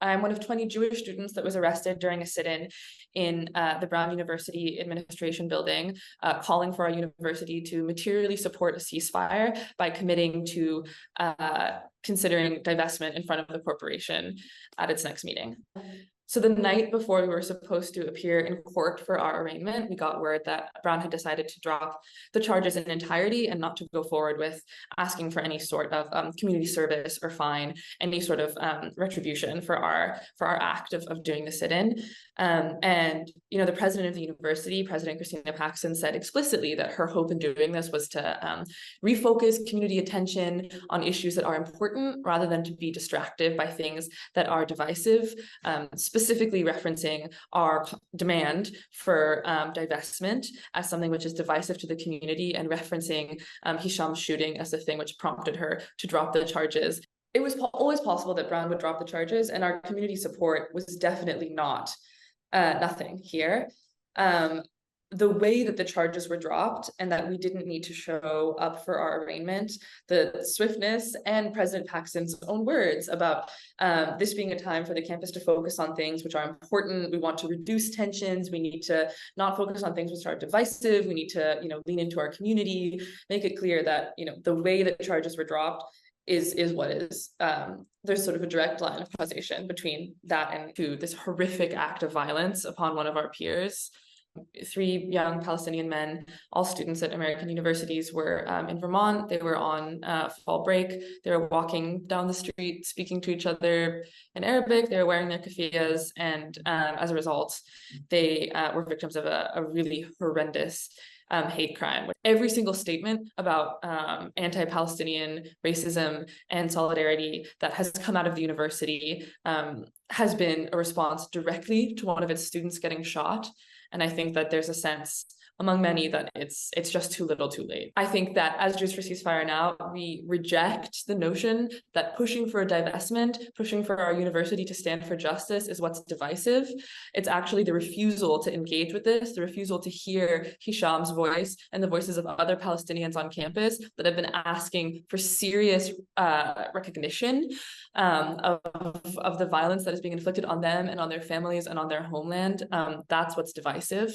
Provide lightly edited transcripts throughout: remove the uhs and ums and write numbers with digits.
I'm one of 20 Jewish students that was arrested during a sit-in in the Brown University administration building, calling for our university to materially support a ceasefire by committing to considering divestment in front of the corporation at its next meeting. So the night before we were supposed to appear in court for our arraignment, we got word that Brown had decided to drop the charges in entirety and not to go forward with asking for any sort of community service or fine, any sort of retribution for our act of doing the sit-in. And the president of the university, President Christina Paxson, said explicitly that her hope in doing this was to refocus community attention on issues that are important rather than to be distracted by things that are divisive, specifically referencing our demand for divestment as something which is divisive to the community, and referencing Hisham's shooting as the thing which prompted her to drop the charges. It was always possible that Brown would drop the charges, and our community support was definitely not nothing here. The way that the charges were dropped and that we didn't need to show up for our arraignment, the swiftness, and President Paxson's own words about this being a time for the campus to focus on things which are important. We want to reduce tensions. We need to not focus on things which are divisive. We need to, lean into our community, make it clear that, the way that charges were dropped is what is. There's sort of a direct line of causation between that and to this horrific act of violence upon one of our peers. 3 young Palestinian men, all students at American universities, were in Vermont. They were on fall break. They were walking down the street, speaking to each other in Arabic. They were wearing their keffiyehs, and as a result, they were victims of a really horrendous hate crime. Every single statement about anti-Palestinian racism and solidarity that has come out of the university has been a response directly to one of its students getting shot. And I think that there's a sense among many that it's just too little too late. I think that as Jews for Ceasefire Now, we reject the notion that pushing for a divestment, pushing for our university to stand for justice is what's divisive. It's actually the refusal to engage with this, the refusal to hear Hisham's voice and the voices of other Palestinians on campus that have been asking for serious recognition of the violence that is being inflicted on them and on their families and on their homeland. That's what's divisive.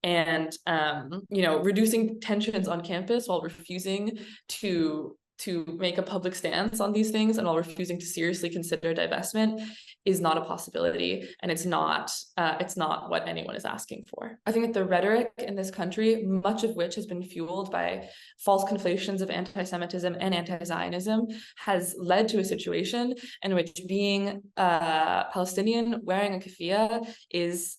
And reducing tensions on campus while refusing to make a public stance on these things and while refusing to seriously consider divestment is not a possibility, and it's not what anyone is asking for. I think that the rhetoric in this country, much of which has been fueled by false conflations of anti-Semitism and anti-Zionism, has led to a situation in which being Palestinian, wearing a keffiyeh, is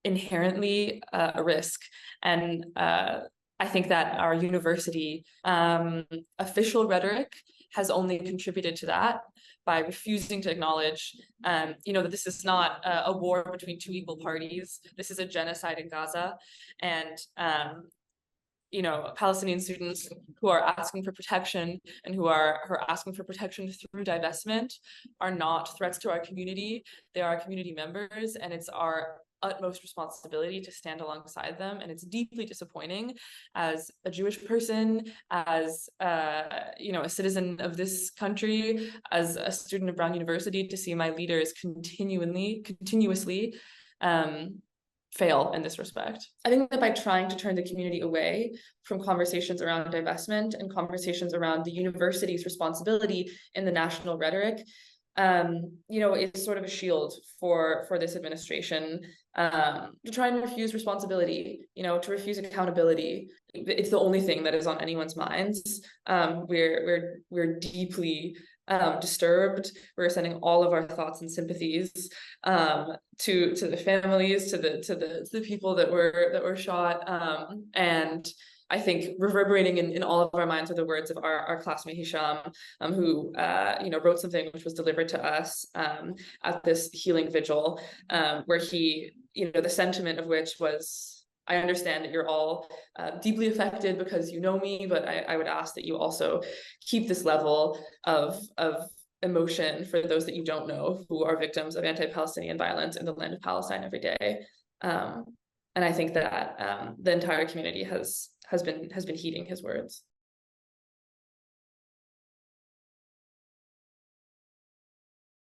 inherently a risk. And I think that our university official rhetoric has only contributed to that by refusing to acknowledge, that this is not a war between 2 equal parties. This is a genocide in Gaza. And Palestinian students who are asking for protection and who are asking for protection through divestment are not threats to our community. They are community members, and it's our utmost responsibility to stand alongside them. And it's deeply disappointing as a Jewish person, as a citizen of this country, as a student of Brown University, to see my leaders continuously fail in this respect. I think that by trying to turn the community away from conversations around divestment and conversations around the university's responsibility in the national rhetoric, is sort of a shield for this administration to try and refuse responsibility, to refuse accountability. It's the only thing that is on anyone's minds. We're deeply disturbed. We're sending all of our thoughts and sympathies to the families, to the people that were shot, and I think reverberating in all of our minds are the words of our classmate Hisham, who wrote something which was delivered to us at this healing vigil, where he, the sentiment of which was, I understand that you're all deeply affected because you know me, but I would ask that you also keep this level of emotion for those that you don't know who are victims of anti-Palestinian violence in the land of Palestine every day. And I think that the entire community has been heeding his words.